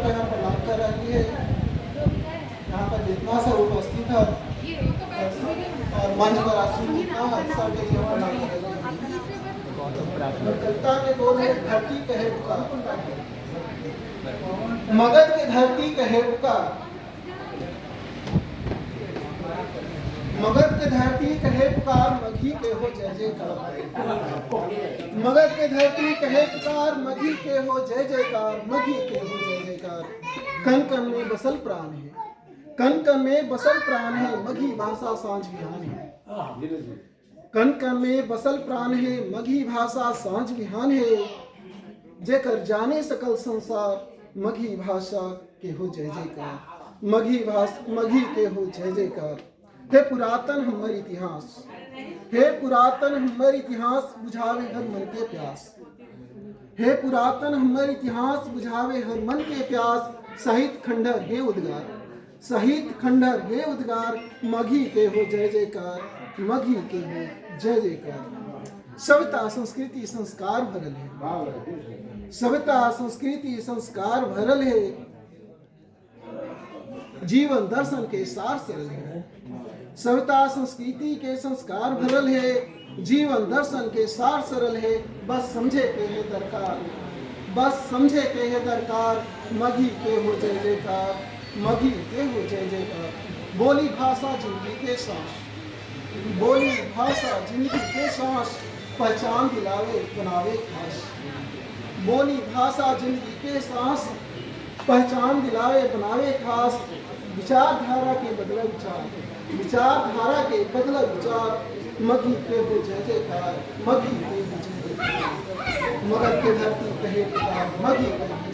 के यहाँ प्रणाम कर रही है। यहाँ पर जितना सा उपस्थित है और मंच पर आसीन जितना है सबके लिए प्रणाम कर रही है। कविता के बोल है धरती कहे पुकार, मगध के धरती कहे पुकार, मगध के धरती कहे पुकार, मघी के हो जय जयकार। मगध के धरती कहे पुकार, मघी के हो जय जयकार, मघी के हो जय जयकार। कन कन में बसल प्राण है, कन कन में बसल प्राण है, मघी भाषा सांझ बिहान है। कन कन में बसल प्राण है, मघी भाषा सांझ बिहान है। जेकर जाने सकल संसार, मघी भाषा के हो जय जयकार, मघी के हो जय जयकार। हे पुरातन हमर इतिहास, हे पुरातन हमर इतिहास, बुझावे हर मन के प्यास। हे पुरातन हमर इतिहास, बुझावे हर मन के प्यास। साहित्य खंडहर हे उद्गार, साहित्य खंडहर हे उद्गार, मघी के हो जय जयकार, मघी के हो जय जयकार। सभ्यता संस्कृति संस्कार भरल है, सभ्यता संस्कृति संस्कार भरल है। जीवन दर्शन के सार सरल है, सभ्यता संस्कृति के संस्कार भरल है। जीवन दर्शन के सार सरल है, बस समझे के है दरकार, बस समझे के है दरकार। मघी के हो जय जयकार, मघी के हो जय जयकार। बोली भाषा जिंदगी के सांस, बोली भाषा जिंदगी के सांस, पहचान दिलावे बनावे खास। बोली भाषा जिंदगी के सांस, पहचान दिलावे बनावे खास। विचारधारा के बदला विचार, विचारधारा के बदला विचार। मघी के हो जय जयकार, मघी के हो जय जयकार। मगध के धरती कहे पुकार, मघी के